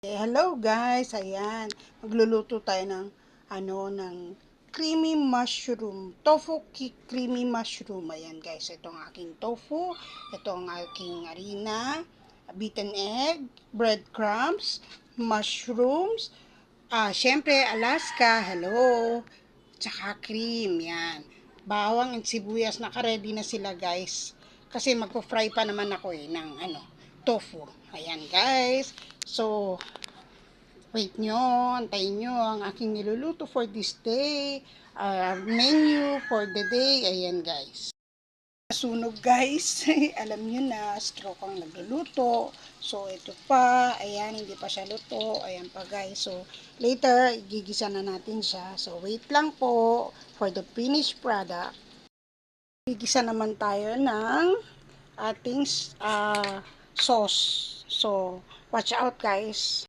Hello guys, ayan. Magluluto tayo ng ng creamy mushroom, creamy mushroom. Ayan guys, ito ang aking tofu, ito ang aking harina, beaten egg, breadcrumbs, mushrooms, syempre Alaska, hello, tsaka cream, yan. Bawang and sibuyas, naka-ready na sila guys. Kasi magpo-fry pa naman ako ng tofu. Ayan guys. So, wait nyo, antayin nyo ang aking niluluto for this day. Menu for the day. Ayan guys. Sunog guys. Alam nyo na, stroke ang nagluluto. So, ito pa. Ayan, hindi pa siya luto. Ayan pa guys. So, later, igigisa na natin siya. So, wait lang po for the finished product. Gigisa naman tayo ng ating sauce. So, watch out guys.